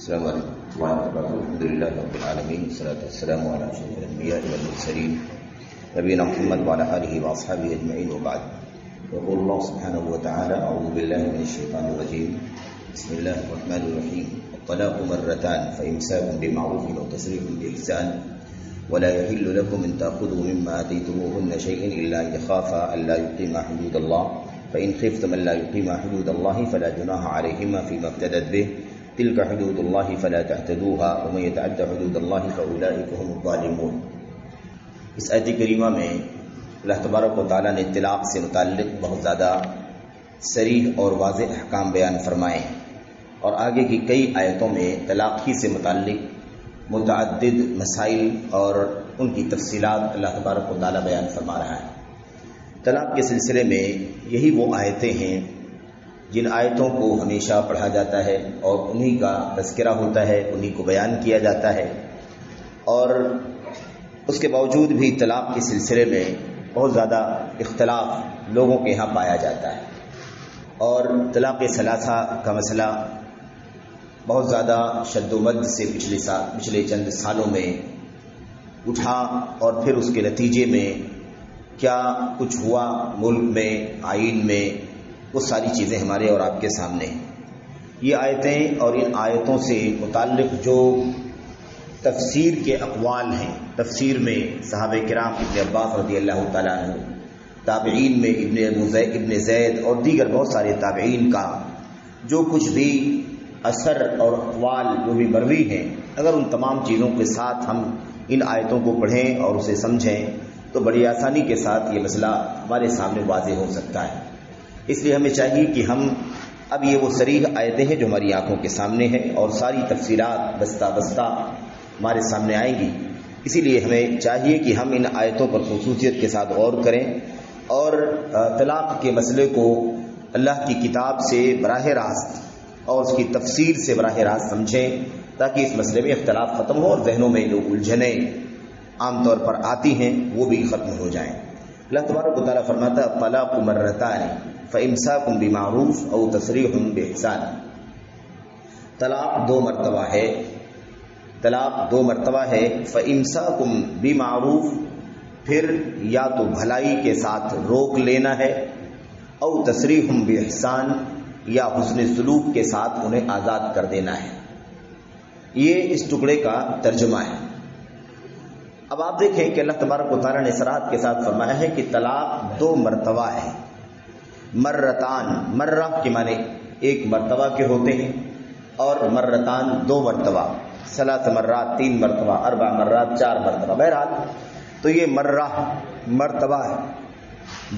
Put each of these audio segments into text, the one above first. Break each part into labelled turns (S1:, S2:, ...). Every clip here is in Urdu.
S1: السلام علیکم ورحمۃ اللہ وبرکاتہ. الحمد للہ رب العالمین والصلاۃ والسلام علی اشرف الانبیاء والمرسلین نبینا محمد وعلی آلہ واصحابہ اجمعین وبعد. يقول الله سبحانه وتعالى: أعوذ بالله من الشيطان الرجيم بسم الله الرحمن الرحيم. الطلاق مرتان فإمساك بمعروف أو تسريح بإحسان ولا يحل لكم أن تأخذوا مما آتيتموهن شيئا إلا أن يخافا ألا يقيما حدود الله فإن خفتم ألا يقيما حدود الله فلا جناح عليهما فيما افتدت به تلك حدود الله فلا تعتدوها ومن يتعد حدود الله فأولئك هم الظالمون. اس آیت کریمہ میں اللہ تبارک و تعالیٰ نے طلاق سے متعلق بہت زیادہ صریح اور واضح احکام بیان فرمائے اور آگے کی کئی آیتوں میں طلاق ہی سے متعلق متعدد مسائل اور ان کی تفصیلات اللہ تبارک و تعالیٰ بیان فرما رہا ہے. طلاق کے سلسلے میں یہی وہ آیتیں ہیں جن آیتوں کو ہمیشہ پڑھا جاتا ہے اور انہی کا تذکرہ ہوتا ہے، انہی کو بیان کیا جاتا ہے، اور اس کے باوجود بھی طلاق کے سلسلے میں بہت زیادہ اختلاف لوگوں کے ہاں پایا جاتا ہے. اور طلاق ثلاثہ کا مسئلہ بہت زیادہ شد و مد سے پچھلے چند سالوں میں اٹھا، اور پھر اس کے نتیجے میں کیا کچھ ہوا ملک میں، آئین میں، وہ ساری چیزیں ہمارے اور آپ کے سامنے ہیں. یہ آیتیں اور ان آیتوں سے متعلق جو تفسیر کے اقوال ہیں، تفسیر میں صحابہ کرام ابن عباس رضی اللہ تعالیٰ عنہ، تابعین میں ابن زید اور دیگر بہت سارے تابعین کا جو کچھ بھی اثر اور اقوال جو بھی مروی ہیں، اگر ان تمام چیزوں کے ساتھ ہم ان آیتوں کو پڑھیں اور اسے سمجھیں تو بڑی آسانی کے ساتھ یہ مسئلہ ہمارے سامنے واضح ہو سکتا ہے. اس لیے ہمیں چاہیے کہ ہم اب یہ وہ صریح آیتیں ہیں جو ہماری آنکھوں کے سامنے ہیں اور ساری تفصیلات بستہ بستہ ہمارے سامنے آئیں گی. اسی لیے ہمیں چاہیے کہ ہم ان آیتوں پر خصوصیت کے ساتھ غور کریں اور طلاق کے مسئلے کو اللہ کی کتاب سے براہ راست اور اس کی تفسیر سے براہ راست سمجھیں تاکہ اس مسئلے میں اختلاف ختم ہو اور ذہنوں میں جو الجھنیں عام طور پر آتی ہیں وہ بھی ختم ہو جائیں. اللہ تبارک و تعالیٰ فرماتا ہے: الطلاق مرتان فإمساك بمعروف او تسریح بإحسان. طلاق دو مرتبہ ہے، طلاق دو مرتبہ ہے. فإمساك بمعروف، پھر یا تو بھلائی کے ساتھ روک لینا ہے، او تسریح بإحسان، یا حسن سلوک کے ساتھ انہیں آزاد کر دینا ہے. یہ اس ٹکڑے کا ترجمہ ہے. اب آپ دیکھیں کہ اللہ تبارک و تعالیٰ نے صراحت کے ساتھ فرمایا ہے کہ طلاق دو مرتبہ ہے. مرتان، مرہ کے معنی ایک مرتبہ کے ہوتے ہیں، اور مرتان دو مرتبہ، ثلاث مرات تین مرتبہ، اربع مرات چار مرتبہ. بہرحال تو یہ مرہ مرتبہ ہے،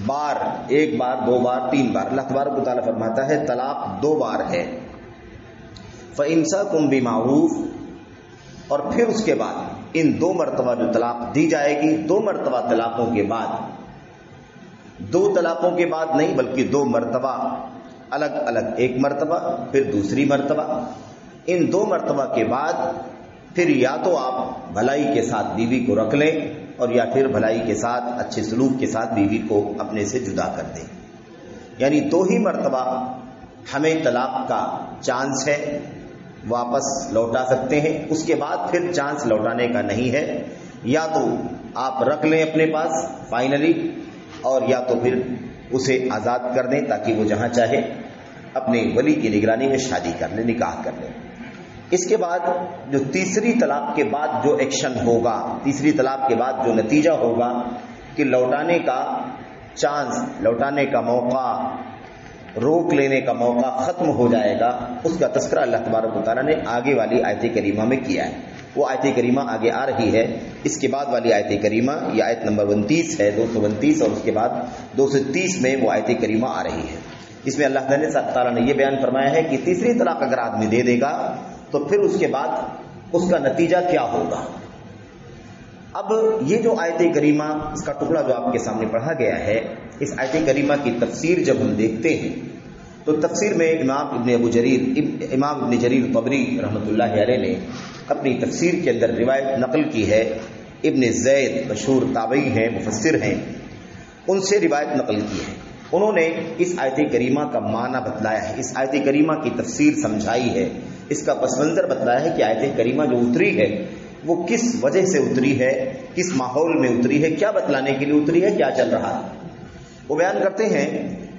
S1: بار، ایک بار، دو بار، تین بار. اللہ تبارک و تعالیٰ فرماتا ہے طلاق دو بار ہے. فإمساكم بمعروف، اور پھر اس کے بعد ان دو مرتبہ جو طلاق دی جائے گی، دو مرتبہ طلاقوں کے بعد، دو طلاقوں کے بعد نہیں بلکہ دو مرتبہ الگ الگ، ایک مرتبہ پھر دوسری مرتبہ، ان دو مرتبہ کے بعد پھر یا تو آپ بھلائی کے ساتھ بیوی کو رکھ لیں اور یا پھر بھلائی کے ساتھ اچھے سلوک کے ساتھ بیوی کو اپنے سے جدا کر دیں. یعنی دو ہی مرتبہ ہمیں طلاق کا چانس ہے، واپس لوٹا سکتے ہیں. اس کے بعد پھر چانس لوٹانے کا نہیں ہے. یا تو آپ رکھ لیں اپنے پاس فائنلی، اور یا تو پھر اسے آزاد کر دیں تاکہ وہ جہاں چاہے اپنے ولی کی نگرانی میں شادی کر لیں، نکاح کر لیں. اس کے بعد جو تیسری طلاق کے بعد جو ایکشن ہوگا، تیسری طلاق کے بعد جو نتیجہ ہوگا کہ لوٹانے کا چانس، لوٹانے کا موقع، روک لینے کا موقع ختم ہو جائے گا، اس کا تذکرہ اللہ تبارک و تعالیٰ نے آگے والی آیت کریمہ میں کیا ہے. وہ آیت کریمہ آگے آ رہی ہے. اس کے بعد والی آیت کریمہ یہ آیت نمبر 29 ہے، 229، اور اس کے بعد 230 میں وہ آیت کریمہ آ رہی ہے. اس میں اللہ تعالیٰ نے یہ بیان فرمایا ہے کہ تیسری طلاق اگر آدمی دے دے گا تو پھر اس کے بعد اس کا نتیجہ کیا ہوگا. اب یہ جو آیت کریمہ، اس کا ٹکڑا جو آپ کے سامنے پڑھا گیا ہے، اس آیت کریمہ کی تفسیر جب ہم دیکھتے ہیں تو تفسیر میں امام ابن جریر طبری رحمۃ اللہ علیہ نے اپنی تفسیر کے اندر روایت نقل کی ہے. ابن زید مشہور تابعی ہیں، مفسر ہیں، ان سے روایت نقل کی ہے. انہوں نے اس آیت کریمہ کا معنی بتلایا ہے، اس آیت کریمہ کی تفسیر سمجھائی ہے اس کا پس منظر بتلایا ہے کہ آیت کریمہ جو اتری ہے وہ کس وجہ سے اتری ہے، کس ماحول میں اتری ہے، کیا بتلانے کے لیے اتری ہے، کیا چل رہا ہے۔ وہ بیان کرتے ہیں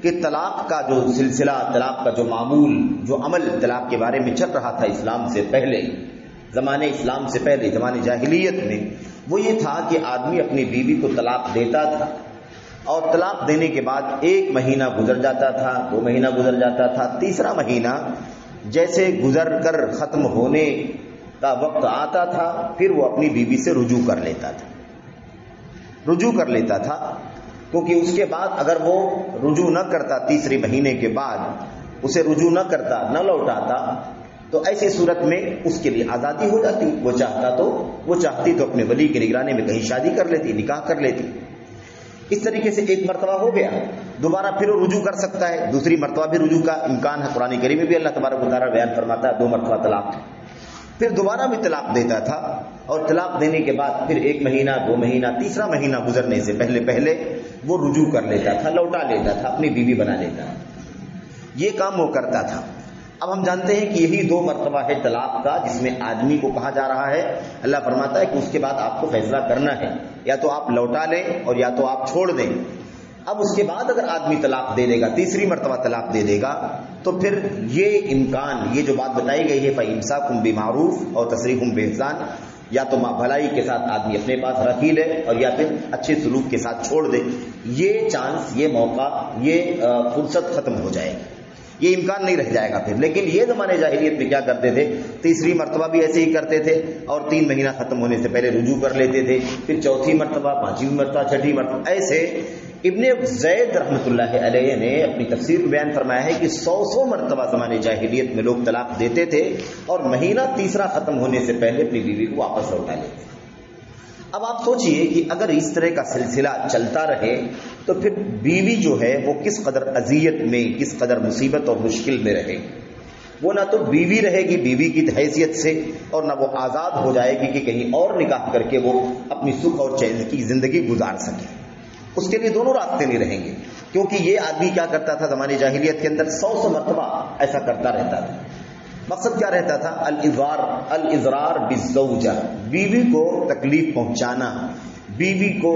S1: کہ طلاق کا جو سلسلہ، طلاق کا جو معمول، جو عمل طلاق کے بارے میں چل رہا تھا اسلام سے پہلے، زمانے اسلام سے پہلے، زمانے جاہلیت میں، وہ یہ تھا کہ آدمی اپنی بیوی کو طلاق دیتا تھا، اور طلاق دینے کے بعد 1 مہینہ گزر جاتا تھا، 2 مہینہ گزر جاتا تھا، تیسرا مہینہ جیسے گزر کر ختم ہونے کا وقت آتا تھا، پھر وہ اپنی بیوی سے رجوع کر لیتا تھا، کیونکہ اس کے بعد اگر وہ رجوع نہ کرتا، تیسرے مہینے کے بعد اسے رجوع نہ کرتا، نہ لوٹاتا، تو ایسی صورت میں اس کے لیے آزادی ہو جاتی، وہ چاہتی تو اپنے ولی کی نگرانی میں کہیں شادی کر لیتی، نکاح کر لیتی۔ اس طریقے سے ایک مرتبہ ہو گیا، دوبارہ پھر وہ رجوع کر سکتا ہے، دوسری مرتبہ بھی رجوع کا امکان ہے۔ قرآن کریم میں بھی اللہ تبارک و تعالیٰ بیان فرماتا ہے 2 مرتبہ طلاق، پھر دوبارہ بھی طلاق دیتا تھا، اور طلاق دینے کے بعد پھر 1 مہینہ 2 مہینہ تیسرا مہینہ گزرنے سے پہلے وہ رجوع کر لیتا تھا، لوٹا لیتا تھا، اپنی بیوی بنا لیتا تھا، یہ کام وہ کرتا تھا۔ اب ہم جانتے ہیں کہ یہی 2 مرتبہ ہے طلاق کا، جس میں آدمی کو کہا جا رہا ہے، اللہ فرماتا ہے کہ اس کے بعد آپ کو فیصلہ کرنا ہے، یا تو آپ لوٹا لیں اور یا تو آپ چھوڑ دیں۔ اب اس کے بعد اگر آدمی طلاق دے دے گا، تیسری مرتبہ طلاق دے دے گا، تو پھر یہ امکان، یہ جو بات بتائی گئی ہے فَإِمْسَاكٌ بِمَعْرُوفٍ اور تَسْرِيحٌ بِإِحْسَان، یا تو بھلائی کے ساتھ آدمی اپنے پاس رکھ لے اور یا پھر اچھے سلوک کے ساتھ چھوڑ دے، یہ چانس، یہ موقع، یہ فرصت ختم ہو جائے گی، یہ امکان نہیں رہ جائے گا پھر۔ لیکن یہ زمانے جاہلیت میں کیا کرتے تھے، تیسری مرتبہ بھی ایسے ہی کرتے تھے، اور 3 مہینہ ختم ہونے سے پہلے رجوع کر لیتے تھے، پھر چوتھی مرتبہ، 5ویں مرتبہ، 6ٹھی مرتبہ، ایسے ابن زید رحمۃ اللہ علیہ نے اپنی تفسیر میں بیان فرمایا ہے کہ 100 مرتبہ زمانے جاہلیت میں لوگ طلاق دیتے تھے، اور مہینہ تیسرا ختم ہونے سے پہلے اپنی بیوی کو واپس لوٹا لیتے تھے۔ اب آپ سوچئے کہ اگر اس طرح کا سلسلہ چلتا رہے تو پھر بیوی جو ہے وہ کس قدر اذیت میں، کس قدر مصیبت اور مشکل میں رہے گی۔ وہ نہ تو بیوی رہے گی بیوی کی حیثیت سے، اور نہ وہ آزاد ہو جائے گی کہ کہیں اور نکاح کر کے وہ اپنی سکھ اور چین کی زندگی گزار سکے۔ اس کے لیے دونوں راستے نہیں رہیں گے، کیونکہ یہ آدمی کیا کرتا تھا زمانے جاہلیت کے اندر، 100 مرتبہ ایسا کرتا رہتا تھا۔ مقصد کیا رہتا تھا، الاضرار بالزوجہ، بیوی کو تکلیف پہنچانا، بیوی کو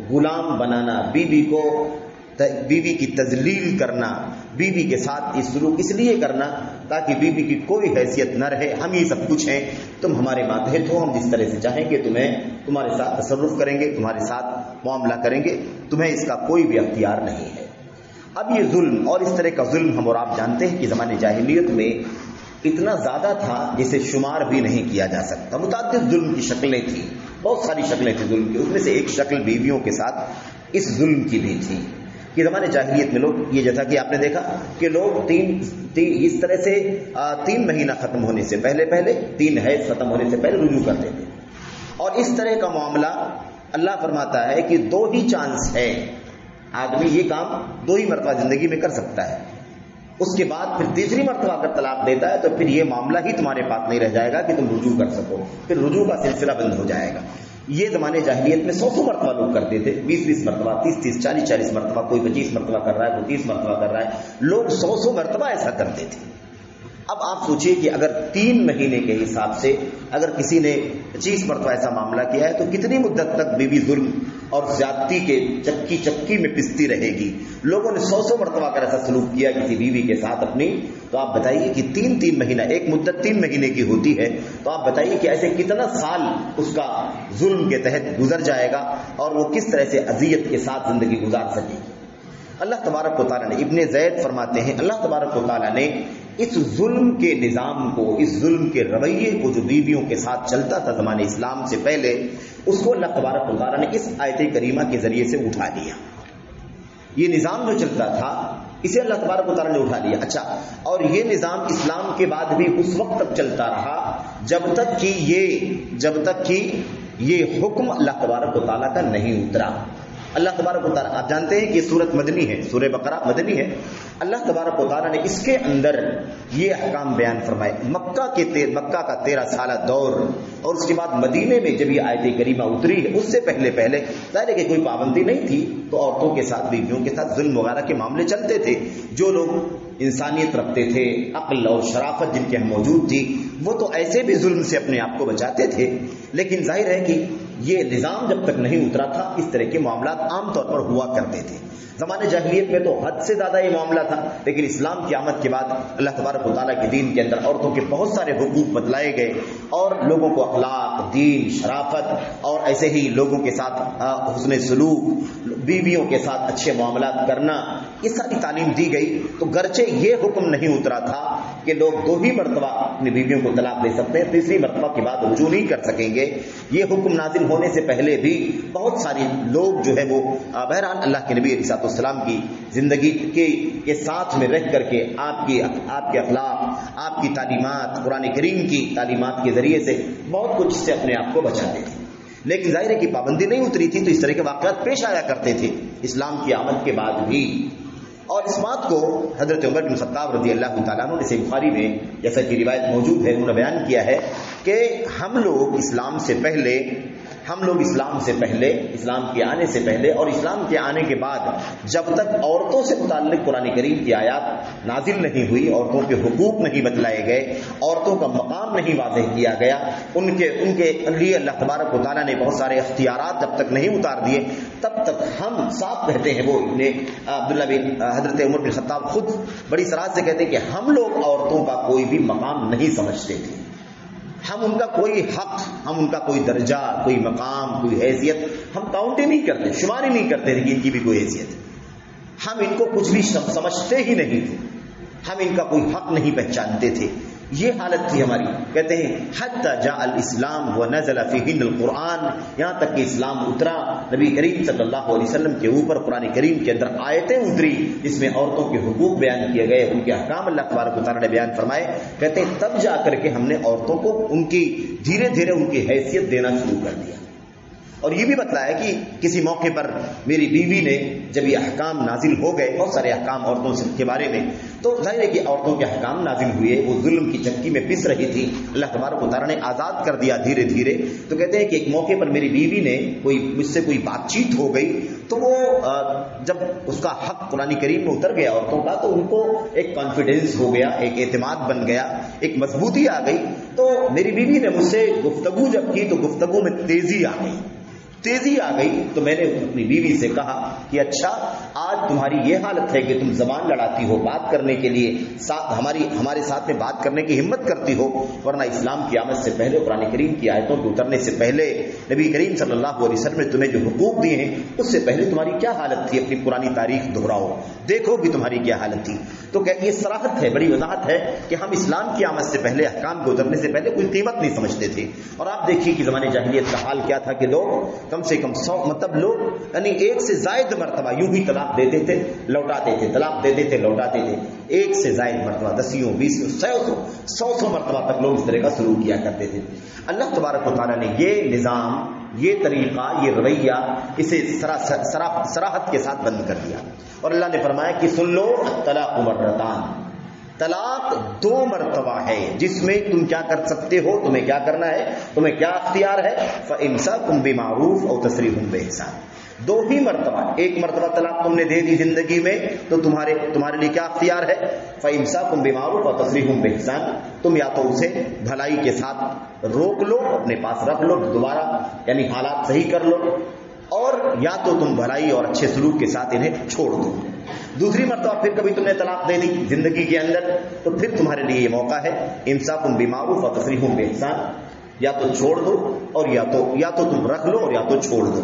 S1: غلام بنانا، بیوی کی تذلیل کرنا، بیوی کے ساتھ اس سلوک اس لیے کرنا تاکہ بیوی کی کوئی حیثیت نہ رہے، ہم ہی سب کچھ ہیں، تم ہمارے ماتحت ہو، ہم جس طرح سے چاہیں گے تمہارے ساتھ تصرف کریں گے، تمہارے ساتھ معاملہ کریں گے، تمہیں اس کا کوئی بھی اختیار نہیں ہے۔ اب یہ ظلم اور اس طرح کا ظلم ہم اور آپ جانتے ہیں کہ زمانے جاہلیت میں اتنا زیادہ تھا جسے شمار بھی نہیں کیا جا سکتا، متعدد ظلم کی شکلیں تھیں، بہت ساری شکلیں تھیں ظلم کی، اس میں سے ایک شکل بیویوں کے ساتھ اس ظلم کی بھی تھی کہ زمانے جاہلیت میں لوگ یہ جیسا کہ آپ نے دیکھا کہ لوگ اس طرح سے 3 مہینہ ختم ہونے سے پہلے 3 حیض ختم ہونے سے پہلے رجوع کرتے تھے، اور اس طرح کا معاملہ اللہ فرماتا ہے کہ 2 ہی چانس ہے، آدمی یہ کام 2 ہی مرتبہ زندگی میں کر سکتا ہے، اس کے بعد پھر تیسری مرتبہ اگر طلاق دیتا ہے تو پھر یہ معاملہ ہی تمہارے پاس نہیں رہ جائے گا کہ تم رجوع کر سکو، پھر رجوع کا سلسلہ بند ہو جائے گا۔ یہ زمانے جاہلیت میں 100 مرتبہ لوگ کرتے تھے، 20 مرتبہ، 30 40 مرتبہ، کوئی 25 مرتبہ کر رہا ہے، کوئی 30 مرتبہ کر رہا ہے، لوگ 100 مرتبہ ایسا کرتے تھے۔ اب آپ سوچئے کہ اگر 3 مہینے کے حساب سے اگر کسی نے 25 مرتبہ ایسا معاملہ کیا ہے تو کتنی مدت تک بیوی ظلم اور زیادتی کے چکی میں پستی رہے گی؟ لوگوں نے 100 مرتبہ اگر ایسا سلوک کیا کسی بیوی کے ساتھ اپنی، تو آپ بتائیے کہ 3 مہینہ، ایک مدت 3 مہینے کی ہوتی ہے، تو آپ بتائیے کہ ایسے کتنا سال اس کا ظلم کے تحت گزر جائے گا، اور وہ کس طرح سے اذیت کے ساتھ زندگی گزار سکے گی۔ اللہ تبارک و تعالیٰ نے، ابن زید فرماتے ہیں، اللہ تبارک و تعالیٰ نے اس ظلم کے نظام کو، اس ظلم کے رویے کو جو بیویوں کے ساتھ چلتا تھا زمانے اسلام سے پہلے، اس کو اللہ تبارک و تعالیٰ نے اس آیت کریمہ کے ذریعے سے اٹھا لیا۔ یہ نظام جو چلتا تھا اسے اللہ تبارک و تعالیٰ نے اٹھا لیا۔ اچھا، اور یہ نظام اسلام کے بعد بھی اس وقت تک چلتا رہا جب تک کہ یہ حکم اللہ تبارک و تعالیٰ کا نہیں اترا۔ اللہ تبارک و تعالیٰ، آپ جانتے ہیں کہ یہ سورت مدنی ہے، سورہ بقرہ مدنی ہے، اللہ تبارک و تعالیٰ نے اس کے اندر یہ احکام بیان فرمائے۔ مکہ کا 13 سالہ دور، اور اس کے بعد مدینے میں جب یہ آیت کریمہ اتری ہے، اس سے پہلے ظاہر ہے کہ کوئی پابندی نہیں تھی، تو عورتوں کے ساتھ، بیویوں کے ساتھ ظلم وغیرہ کے معاملے چلتے تھے۔ جو لوگ انسانیت رکھتے تھے، عقل اور شرافت جن کے ہم موجود تھی، وہ تو ایسے بھی ظلم سے اپنے آپ کو بچاتے تھے، لیکن ظاہر ہے کہ یہ نظام جب تک نہیں اترا تھا اس طرح کے معاملات عام طور پر ہوا کرتے تھے۔ زمانے جاہلیت میں تو حد سے زیادہ یہ معاملہ تھا، لیکن اسلام کی آمد کے بعد اللہ تبارک و تعالیٰ کے دین کے اندر عورتوں کے بہت سارے حقوق بتلائے گئے، اور لوگوں کو اخلاق، دین، شرافت اور ایسے ہی لوگوں کے ساتھ حسن سلوک، بیویوں کے ساتھ اچھے معاملات کرنا، یہ ساری تعلیم دی گئی۔ تو گرچہ یہ حکم نہیں اترا تھا کہ لوگ 2 ہی مرتبہ اپنی بیویوں کو طلاق دے سکتے ہیں، تیسری مرتبہ کے بعد رجوع نہیں کر سکیں گے، یہ حکم نازل ہونے سے پہلے بھی بہت سارے لوگ جو ہے وہ بہرحال اللہ کے نبی علیہ السلام کی زندگی کے ساتھ میں رہ کر کے آپ کے اخلاق، آپ کی تعلیمات، قرآن کریم کی تعلیمات کے ذریعے سے بہت کچھ سے اپنے آپ کو بچاتے تھے، لیکن ظاہر ہے کہ پابندی نہیں اتری تھی، تو اس طرح کے واقعات پیش آیا کرتے تھے اسلام کی آمد کے بعد بھی۔ اور اس بات کو حضرت عمر بن خطاب رضی اللہ تعالیٰ عنہ نے صحیح بخاری میں جیسا کہ روایت موجود ہے انہوں نے بیان کیا ہے کہ ہم لوگ اسلام اسلام کے آنے سے پہلے اور اسلام کے آنے کے بعد جب تک عورتوں سے متعلق قرآن کریم کی آیات نازل نہیں ہوئی، عورتوں کے حقوق نہیں بتلائے گئے، عورتوں کا مقام نہیں واضح کیا گیا، ان کے لیے اللہ تبارک و تعالیٰ نے بہت سارے اختیارات جب تک نہیں اتار دیے، تب تک ہم صاف کہتے ہیں، وہ عبداللہ بن حضرت عمر بن خطاب خود بڑی صراحت سے کہتے ہیں کہ ہم لوگ عورتوں کا کوئی بھی مقام نہیں سمجھتے تھے، ہم ان کا کوئی حق، ہم ان کا کوئی درجہ، کوئی مقام، کوئی حیثیت ہم کاؤنٹ ہی نہیں کرتے، شمار ہی نہیں کرتے تھے کہ ان کی بھی کوئی حیثیت، ہم ان کو کچھ بھی سمجھتے ہی نہیں تھے، ہم ان کا کوئی حق نہیں پہچانتے تھے، یہ حالت تھی ہماری۔ کہتے ہیں حتی جاء الاسلام ونزل فیہن القرآن، یہاں تک کہ اسلام اترا، نبی کریم صلی اللہ علیہ وسلم کے اوپر قرآن کریم کے اندر آیتیں اتری جس میں عورتوں کے حقوق بیان کیے گئے، ان کے احکام اللہ تبارک و تعالیٰ نے بیان فرمائے۔ کہتے ہیں تب جا کر کے ہم نے عورتوں کو ان کی دھیرے دھیرے ان کی حیثیت دینا شروع کر دیا، اور یہ بھی بتلایا کہ کسی موقع پر میری بیوی نے جب یہ احکام نازل ہو گئے، بہت سارے احکام عورتوں کے بارے میں، تو ظاہر ہے کہ عورتوں کے احکام نازل ہوئے، وہ ظلم کی چکی میں پس رہی تھی، اللہ تبارک و تعالیٰ نے آزاد کر دیا دھیرے دھیرے۔ تو کہتے ہیں کہ ایک موقع پر میری بیوی نے مجھ سے کوئی بات چیت ہو گئی، تو وہ جب اس کا حق قرآن کریم میں اتر گیا عورتوں کا، تو ان کو ایک کانفیڈنس ہو گیا، ایک اعتماد بن گیا، ایک مضبوطی آ گئی۔ تو میری بیوی نے مجھ سے گفتگو جب کی تو گفتگو میں تیزی آ گئی، تو میں نے اپنی بیوی سے کہا کہ اچھا آج تمہاری یہ حالت ہے کہ تم زبان لڑاتی ہو، بات کرنے کے لیے ہمارے ساتھ میں بات کرنے کی ہمت کرتی ہو، ورنہ اسلام کی آمد سے پہلے، قرآن کریم کی آیتوں کے اترنے سے پہلے، نبی کریم صلی اللہ علیہ وسلم نے تمہیں جو حقوق دیے ہیں اس سے پہلے تمہاری کیا حالت تھی، اپنی پرانی تاریخ دہراؤ، دیکھو کہ تمہاری کیا حالت تھی۔ تو یہ صراحت ہے، بڑی وضاحت ہے کہ ہم اسلام کی آمد سے پہلے، احکام کے اترنے سے پہلے کوئی قیمت نہیں سمجھتے تھے۔ اور آپ دیکھیے کہ زمانے جاہلیت کا حال کیا تھا کہ لوگ کم سے کم 100 مطلب لوگ یعنی 1 سے زائد مرتبہ یوں ہی طلاق دیتے تھے، لوٹاتے تھے، طلاق دیتے تھے، لوٹاتے تھے، 1 سے زائد مرتبہ، 10 20 100 مرتبہ تک لوگ اس طرح کا سلوک کیا کرتے تھے۔ اللہ تبارک و تعالیٰ نے یہ نظام، یہ طریقہ، یہ رویہ اسے صراحت کے ساتھ بند کر دیا، اور اللہ نے فرمایا کہ سن لو طلاق مرتان، طلاق 2 مرتبہ ہے، جس میں تم کیا کر سکتے ہو، تمہیں کیا کرنا ہے، تمہیں کیا اختیار ہے، فَإِمْسَاكٌ بِمَعْرُوفٍ أَوْ تَسْرِيحٌ بِإِحْسَانٍ، 2 ہی مرتبہ، 1 مرتبہ طلاق تم نے دے دی زندگی میں تو تمہارے لیے کیا اختیار ہے، فَإِمْسَاكٌ بِمَعْرُوفٍ أَوْ تَسْرِيحٌ بِإِحْسَانٍ، تم یا تو اسے بھلائی کے ساتھ روک لو، اپنے پاس رکھ لو دوبارہ، یعنی حالات صحیح کر لو، اور یا تو تم بھلائی اور اچھے سلوک کے ساتھ انہیں چھوڑ دو۔ دوسری مرتبہ پھر کبھی تم نے طلاق دے دی زندگی کے اندر، تو پھر تمہارے لیے یہ موقع ہے امساک بمعروف و تسریح باحسان، یا تو چھوڑ دو اور یا تو تم رکھ لو اور یا تو چھوڑ دو،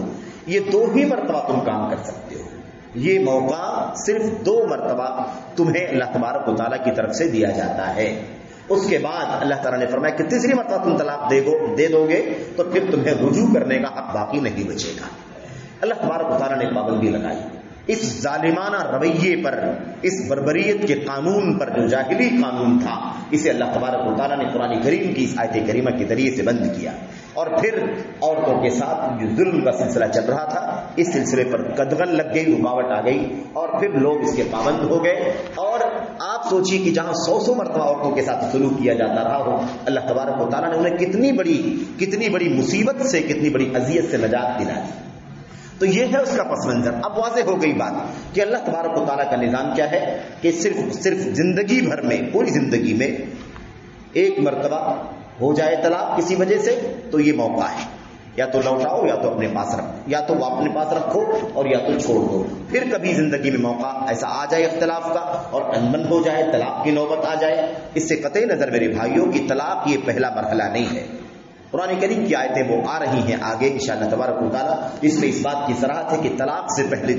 S1: یہ 2 ہی مرتبہ تم کام کر سکتے ہو۔ یہ موقع صرف 2 مرتبہ تمہیں اللہ تبارک و تعالیٰ کی طرف سے دیا جاتا ہے۔ اس کے بعد اللہ تعالیٰ نے فرمایا کہ تیسری مرتبہ تم طلاق دے دو گے تو پھر تمہیں رجوع کرنے کا حق باقی نہیں بچے گا۔ اللہ تبارک و تعالیٰ نے پابندی لگائی اس ظالمانہ رویے پر، اس بربریت کے قانون پر، جو جاہلی قانون تھا، اسے اللہ تبارک و تعالیٰ نے قرآن کریم کی اس آیت کریمہ کے ذریعے سے بند کیا، اور پھر عورتوں کے ساتھ جو ظلم کا سلسلہ چل رہا تھا اس سلسلے پر قدغن لگ گئی، رکاوٹ آ گئی، اور پھر لوگ اس کے پابند ہو گئے۔ اور آپ سوچیے کہ جہاں 100 مرتبہ عورتوں کے ساتھ سلوک کیا جاتا رہا ہو، اللہ تبارک و تعالیٰ نے انہیں کتنی بڑی مصیبت سے، کتنی بڑی اذیت سے نجات دلا دی۔ تو یہ ہے اس کا پس منظر. اب واضح ہو گئی بات کہ اللہ تبارک و تعالیٰ کا نظام کیا ہے کہ صرف زندگی بھر میں، پوری زندگی میں ایک مرتبہ ہو جائے طلاق کسی وجہ سے تو یہ موقع ہے، یا تو لوٹاؤ یا تو اپنے پاس رکھو، یا تو اپنے پاس رکھو اور یا تو چھوڑ دو. پھر کبھی زندگی میں موقع ایسا آ جائے اختلاف کا اور انبن ہو جائے، طلاق کی نوبت آ جائے. اس سے قطع نظر میرے بھائیوں کہ طلاق یہ پہلا مرحلہ نہیں ہے. قرآن کریم کی آیتیں وہ آ رہی ہیں آگے انشاءاللہ تبارک و تعالیٰ، اس میں اس بات کی صراحت ہے کہ طلاق سے پہلے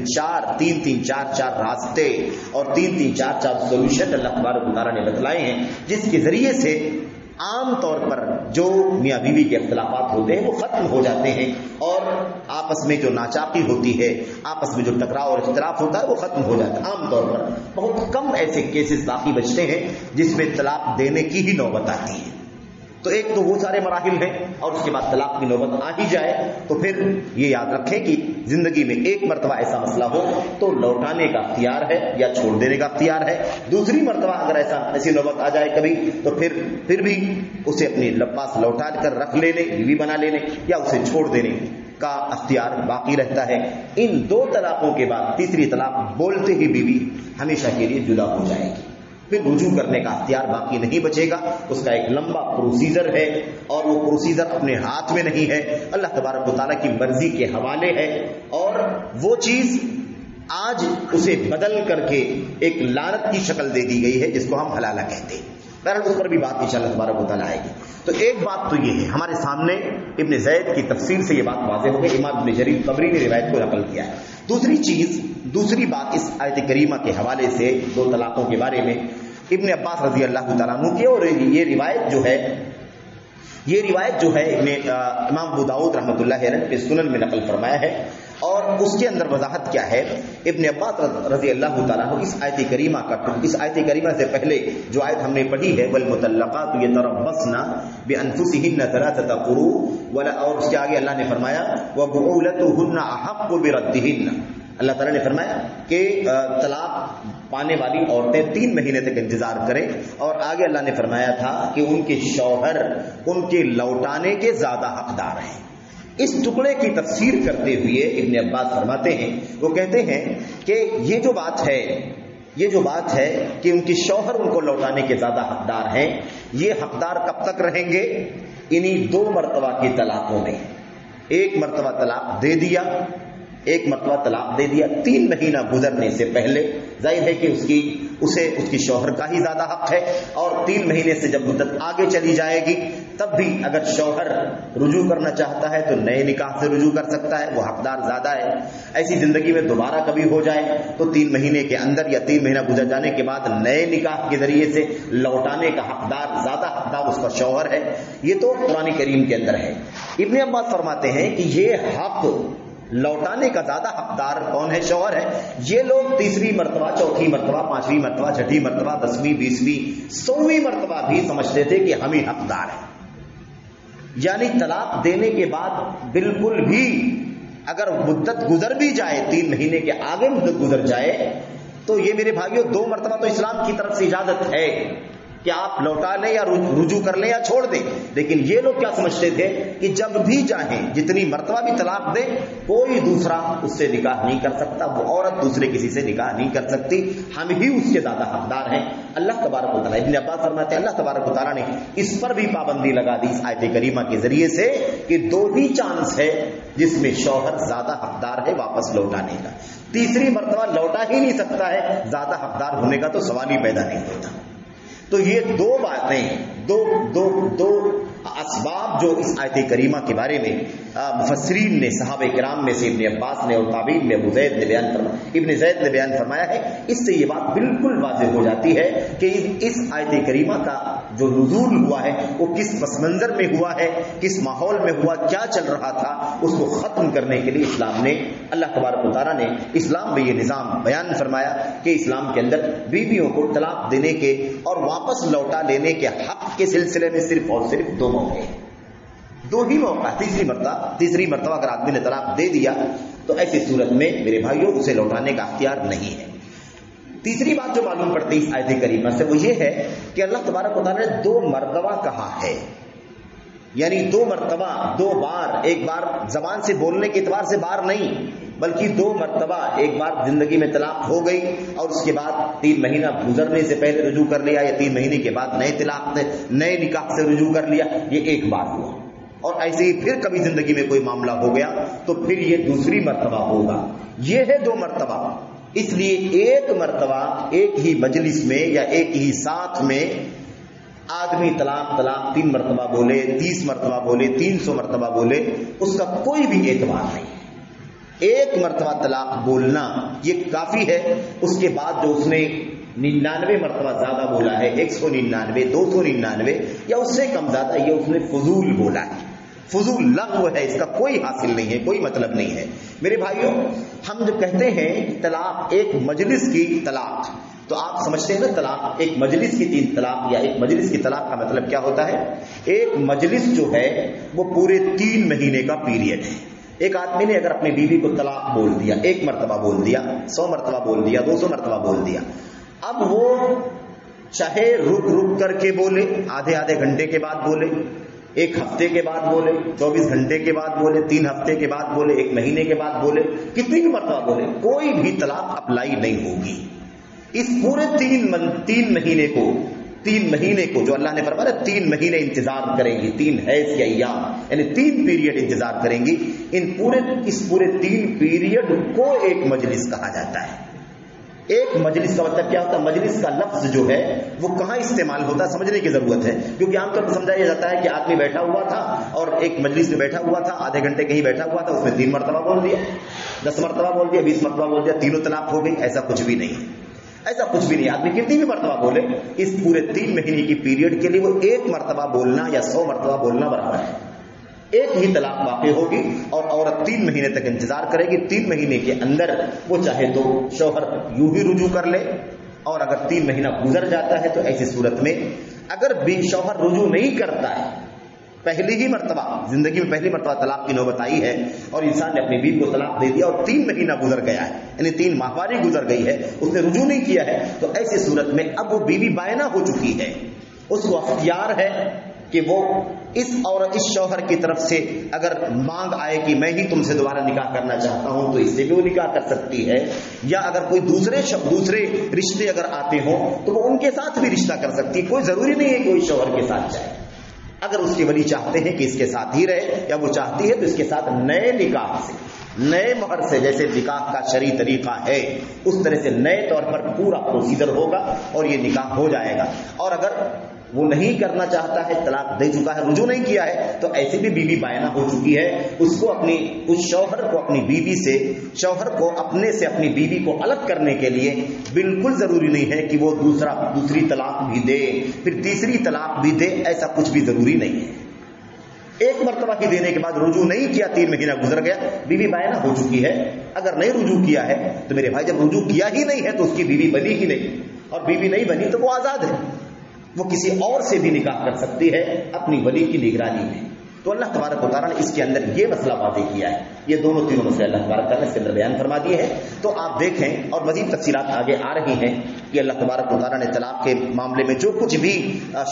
S1: تین چار راستے اور تین چار سولوشن اللہ تبارک و تعالیٰ نے بتلائے ہیں، جس کے ذریعے سے عام طور پر جو میاں بیوی کے اختلافات ہوتے ہیں وہ ختم ہو جاتے ہیں، اور آپس میں جو ناچاقی ہوتی ہے، آپس میں جو ٹکراؤ اور اختلاف ہوتا ہے وہ ختم ہو جاتا ہے. عام طور پر بہت کم ایسے کیسز باقی بچتے ہیں جس میں طلاق دینے کی ہی نوبت آتی ہے. تو ایک تو وہ سارے مراحل ہیں، اور اس کے بعد طلاق کی نوبت آ ہی جائے تو پھر یہ یاد رکھیں کہ زندگی میں ایک مرتبہ ایسا مسئلہ ہو تو لوٹانے کا اختیار ہے یا چھوڑ دینے کا اختیار ہے. دوسری مرتبہ اگر ایسی نوبت آ جائے کبھی تو پھر بھی اسے اپنی پاس لوٹا کر رکھ لینے، بیوی بنا لینے یا اسے چھوڑ دینے کا اختیار باقی رہتا ہے. ان دو طلاقوں کے بعد تیسری طلاق بولتے ہی بیوی ہمیشہ کے لیے جدا ہو جائے گی، پھر رجوع کرنے کا اختیار باقی نہیں بچے گا. اس کا ایک لمبا پروسیجر ہے اور وہ پروسیجر اپنے ہاتھ میں نہیں ہے، اللہ تبارک و تعالیٰ کی مرضی کے حوالے ہے، اور وہ چیز آج اسے بدل کر کے ایک لعنت کی شکل دے دی گئی ہے جس کو ہم حلالہ کہتے ہیں. بہرحال اس پر بھی بات انشاءاللہ تبارک و تعالیٰ آئے گی. تو ایک بات تو یہ ہے، ہمارے سامنے ابن زید کی تفسیر سے یہ بات واضح ہو گئی، امام ابن جریر طبری نے روایت کو نقل کیا ہے. دوسری بات اس آیت کریمہ کے حوالے سے دو طلاقوں کے بارے میں ابن عباس رضی اللہ تعالیٰ عنہ کی، اور یہ روایت جو ہے امام ابو داؤد رحمۃ اللہ علیہ نے سنن میں نقل فرمایا ہے، اور اس کے اندر وضاحت کیا ہے. ابن عباس رضی اللہ تعالیٰ عنہ اس آیت کریمہ سے پہلے جو آیت ہم نے پڑھی ہے والمطلقات یتربصن بانفسهن ثلاثه قروء، اور اس کے آگے اللہ نے فرمایا وبعولتهن احق بردهن. اللہ تعالیٰ نے فرمایا کہ طلاق پانے والی عورتیں 3 مہینے تک انتظار کریں، اور آگے اللہ نے فرمایا تھا کہ ان کے شوہر ان کے لوٹانے کے زیادہ حقدار ہیں. اس ٹکڑے کی تفسیر کرتے ہوئے ابن عباس فرماتے ہیں، وہ کہتے ہیں کہ یہ جو بات ہے کہ ان کے شوہر ان کو لوٹانے کے زیادہ حقدار ہیں، یہ حقدار کب تک رہیں گے؟ انہی 2 مرتبہ کی طلاقوں میں. ایک مرتبہ طلاق دے دیا 3 مہینہ گزرنے سے پہلے ظاہر ہے کہ اس کی شوہر کا ہی زیادہ حق ہے، اور 3 مہینے سے جب مدت آگے چلی جائے گی تب بھی اگر شوہر رجوع کرنا چاہتا ہے تو نئے نکاح سے رجوع کر سکتا ہے، وہ حقدار زیادہ ہے. ایسی زندگی میں دوبارہ کبھی ہو جائے تو 3 مہینے کے اندر یا 3 مہینہ گزر جانے کے بعد نئے نکاح کے ذریعے سے لوٹانے کا زیادہ حقدار اس کا شوہر ہے. یہ تو قرآن کریم کے اندر ہے. ابن عباس فرماتے ہیں کہ یہ حق لوٹانے کا زیادہ حقدار کون ہے؟ شوہر ہے. یہ لوگ 3ری مرتبہ، 4تھی مرتبہ، 5ویں مرتبہ، 6ٹھی مرتبہ، 10ویں، 20ویں، 100ویں مرتبہ بھی سمجھتے تھے کہ ہم ہی حقدار ہیں. یعنی طلاق دینے کے بعد بالکل بھی اگر مدت گزر بھی جائے، 3 مہینے کے آگے مدت گزر جائے، تو یہ میرے بھائیوں 2 مرتبہ تو اسلام کی طرف سے اجازت ہے کہ آپ لوٹا لیں یا رجوع کر لیں یا چھوڑ دیں. لیکن یہ لوگ کیا سمجھتے تھے کہ جب بھی چاہیں جتنی مرتبہ بھی طلاق دیں، کوئی دوسرا اس سے نکاح نہیں کر سکتا، وہ عورت دوسرے کسی سے نکاح نہیں کر سکتی، ہم ہی اس کے زیادہ حقدار ہیں. اللہ تبارک و تعالیٰ، ابن عباس فرماتے ہیں اللہ تبارک و تعالیٰ نے اس پر بھی پابندی لگا دی اس آیت کریمہ کے ذریعے سے کہ 2 ہی چانس ہے جس میں شوہر زیادہ حقدار ہے واپس لوٹانے کا. 3ری مرتبہ لوٹا ہی نہیں سکتا ہے، زیادہ حقدار ہونے کا تو سوال ہی پیدا نہیں ہوتا. تو یہ 2 باتیں، دو اسباب جو اس آیت کریمہ کے بارے میں مفسرین نے، صحابہ کرام میں سے ابن عباس نے اور تابعین میں ابن زید نے بیان فرمایا ہے. اس سے یہ بات بالکل واضح ہو جاتی ہے کہ اس آیت کریمہ کا جو نزول ہوا ہے وہ کس پس منظر میں ہوا ہے، کس ماحول میں ہوا، کیا چل رہا تھا. اس کو ختم کرنے کے لیے اسلام نے، اللہ تبارک و تعالیٰ نے اسلام میں یہ نظام بیان فرمایا کہ اسلام کے اندر بیویوں کو طلاق دینے کے اور واپس لوٹا لینے کے حق کے سلسلے میں صرف اور صرف 2 موقع ہیں. 2 ہی موقع. تیسری مرتبہ اگر آدمی نے طلاق دے دیا تو ایسی صورت میں میرے بھائیوں اسے لوٹانے کا اختیار نہیں ہے. تیسری بات جو معلوم پڑتی ہے اس آیت کریمہ سے وہ یہ ہے کہ اللہ تبارک و تعالیٰ نے 2 مرتبہ کہا ہے، یعنی 2 مرتبہ، 2 بار. ایک بار زبان سے بولنے کے اعتبار سے بار نہیں، بلکہ 2 مرتبہ، ایک بار زندگی میں طلاق ہو گئی اور اس کے بعد 3 مہینہ گزرنے سے پہلے رجوع کر لیا، یا 3 مہینے کے بعد نئے نکاح سے رجوع کر لیا، یہ ایک بار ہوا. اور ایسے ہی پھر کبھی زندگی میں کوئی معاملہ ہو گیا تو پھر یہ دوسری مرتبہ ہوگا. یہ ہے 2 مرتبہ. اس لیے ایک مرتبہ ایک ہی مجلس میں یا ایک ہی ساتھ میں آدمی طلاق 3 مرتبہ بولے، 30 مرتبہ بولے، 300 مرتبہ بولے، اس کا کوئی بھی اعتبار نہیں. ایک مرتبہ طلاق بولنا یہ کافی ہے. اس کے بعد جو اس نے 99 مرتبہ زیادہ بولا ہے، 199، 299 یا اس سے کم زیادہ، یہ اس نے فضول بولا ہے، فضول لغو ہے، اس کا کوئی حاصل نہیں ہے، کوئی مطلب نہیں ہے. میرے بھائیوں، ہم جب کہتے ہیں طلاق ایک مجلس کی طلاق، تو آپ سمجھتے ہیں نا طلاق ایک مجلس کی 3 طلاق یا ایک مجلس کی طلاق کا مطلب کیا ہوتا ہے؟ ایک مجلس جو ہے وہ پورے 3 مہینے کا پیریڈ ہے. ایک آدمی نے اگر اپنی بیوی کو طلاق بول دیا، 1 مرتبہ بول دیا، 100 مرتبہ بول دیا، 200 مرتبہ بول دیا، اب وہ چاہے رک کر کے بولے، آدھے گھنٹے کے بعد بولے، 1 ہفتے کے بعد بولے، 24 گھنٹے کے بعد بولے، 3 ہفتے کے بعد بولے، 1 مہینے کے بعد بولے، کتنی بھی مرتبہ بولے، کوئی بھی طلاق اپلائی نہیں ہوگی. اس پورے 3 مہینے کو جو اللہ نے فرمایا 3 مہینے انتظار کریں گی، 3 حیض کے ایام یعنی 3 پیریڈ انتظار کریں گی. اس پورے 3 پیریڈ کو ایک مجلس کہا جاتا ہے. ایک مجلس کا مطلب کیا ہوتا ہے؟ مجلس کا لفظ جو ہے وہ کہاں استعمال ہوتا ہے سمجھنے کی ضرورت ہے، کیونکہ عام طور پر سمجھا جاتا ہے کہ آدمی بیٹھا ہوا تھا اور ایک مجلس میں بیٹھا ہوا تھا، آدھے گھنٹے کہیں بیٹھا ہوا تھا، اس میں 3 مرتبہ بول دیا، 10 مرتبہ بول دیا، 20 مرتبہ بول دیا، تینوں طلاق ہو گئی. ایسا کچھ بھی نہیں ہے، ایسا کچھ بھی نہیں. آدمی کتنی بھی مرتبہ بولے، اس پورے 3 مہینے کی پیریڈ کے لیے وہ 1 مرتبہ بولنا یا 100 مرتبہ بولنا برابر ہے. ایک ہی طلاق واقع ہوگی اور عورت 3 مہینے تک انتظار کرے گی. 3 مہینے کے اندر وہ چاہے تو شوہر یوں ہی رجوع کر لے، اور اگر 3 مہینہ گزر جاتا ہے تو ایسی صورت میں اگر بھی شوہر رجوع نہیں کرتا ہے، پہلی ہی مرتبہ زندگی میں پہلی مرتبہ طلاق کی نوبت آئی ہے اور انسان نے اپنی بیوی کو طلاق دے دیا اور 3 مہینہ گزر گیا ہے، یعنی 3 ماہواری گزر گئی ہے، اس نے رجوع نہیں کیا ہے، تو ایسی صورت میں اب وہ بیوی بائنہ ہو چکی ہے. اس کو اختیار ہے کہ وہ اس شوہر کی طرف سے اگر مانگ آئے کہ میں ہی تم سے دوبارہ نکاح کرنا چاہتا ہوں تو اس سے بھی وہ نکاح کر سکتی ہے، یا اگر کوئی دوسرے رشتے اگر آتے ہوں تو وہ ان کے ساتھ بھی رشتہ کر سکتی ہے. کوئی ضروری نہیں ہے کہ کوئی شوہر کے ساتھ جائے. اگر اس کے ولی چاہتے ہیں کہ اس کے ساتھ ہی رہے یا وہ چاہتی ہے تو اس کے ساتھ نئے نکاح سے، نئے مہر سے، جیسے نکاح کا شرعی طریقہ ہے اس طرح سے نئے طور پر پورا پروسیجر ہوگا اور یہ نکاح ہو جائے گا. اور اگر وہ نہیں کرنا چاہتا ہے، طلاق دے چکا ہے، رجوع نہیں کیا ہے، تو ایسی بھی بیوی بائنہ ہو چکی ہے. اس شوہر کو اپنی بیوی سے، شوہر کو اپنے سے اپنی بیوی کو الگ کرنے کے لیے بالکل ضروری نہیں ہے کہ وہ دوسری طلاق بھی دے، پھر تیسری طلاق بھی دے، ایسا کچھ بھی ضروری نہیں ہے. 1 مرتبہ کی دینے کے بعد رجوع نہیں کیا، 3 مہینہ گزر گیا، بیوی بائنہ ہو چکی ہے. اگر نہیں رجوع کیا ہے تو میرے بھائی جب رجوع کیا ہی نہیں ہے تو اس کی بیوی بنی ہی نہیں، اور بیوی نہیں بنی تو وہ آزاد ہے، وہ کسی اور سے بھی نکاح کر سکتی ہے اپنی ولی کی نگرانی میں. تو اللہ تبارک و تعالیٰ نے اس کے اندر یہ مسئلہ واضح کیا ہے. یہ تینوں مسئلے اللہ تبارک تعالیٰ نے اس کے اندر بیان فرما دیے ہیں. تو آپ دیکھیں اور مزید تفصیلات آگے آ رہی ہیں کہ اللہ تبارک و تعالیٰ نے طلاق کے معاملے میں جو کچھ بھی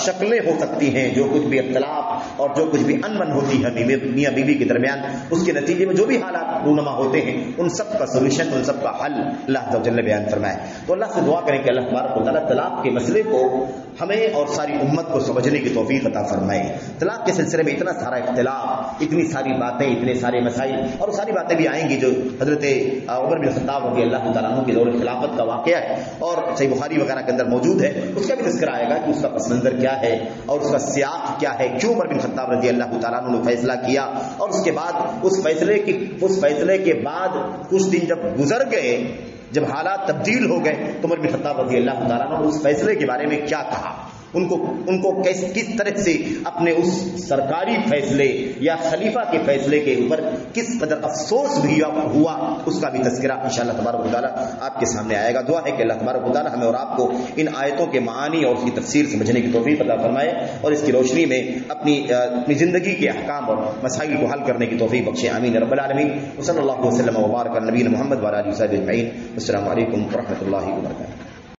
S1: شکلیں ہو سکتی ہیں، جو کچھ بھی اختلاف اور جو کچھ بھی انبن ہوتی ہے میاں بیوی کے درمیان، اس کے نتیجے میں جو بھی حالات رونما ہوتے ہیں ان سب کا سولوشن، ان سب کا حل اللہ عز و جل نے بیان فرمایا. تو اللہ سے دعا کریں کہ اللہ تبارک و تعالیٰ طلاق کے مسئلے کو ہمیں اور ساری امت کو سمجھنے کی توفیق عطا فرمائے. طلاق کے سلسلے میں اتنا سارا اختلاف، اتنی ساری باتیں، اتنے سارے مسائل، اور وہ ساری باتیں بھی آئیں گی جو حضرت عمر بن خطاب رضی اللہ تعالیٰ عنہ کے دور خلافت کا واقعہ ہے اور صحیح بخاری وغیرہ کے اندر موجود ہے. اس کا بھی تذکرہ آئے گا کہ اس کا پس منظر کیا ہے اور اس کا سیاق کیا ہے، کیوں عمر بن خطاب رضی اللہ تعالیٰ عنہ نے فیصلہ کیا، اور اس کے بعد اس فیصلے کے بعد کچھ دن جب گزر گئے، جب حالات تبدیل ہو گئے تو عمر بن خطاب رضی اللہ تعالیٰ عنہ نے اس فیصلے کے بارے میں کیا کہا، ان کو کس طرح سے اپنے اس سرکاری فیصلے یا خلیفہ کے فیصلے کے اوپر کس قدر افسوس بھی ہوا، اس کا بھی تذکرہ انشاءاللہ تبارک و تعالیٰ آپ کے سامنے آئے گا. دعا ہے کہ اللہ تبارک و تعالیٰ ہمیں اور آپ کو ان آیتوں کے معانی اور اس کی تفسیر سمجھنے کی توفیق عطا فرمائے اور اس کی روشنی میں اپنی زندگی کے احکام اور مسائل کو حل کرنے کی توفیق بخشے. آمین رب العالمین. صلی اللہ وسلم و بارک علی نبینا محمد وعلی آلہ وصحبہ اجمعین. السلام علیکم ورحمۃ اللہ وبرکاتہ.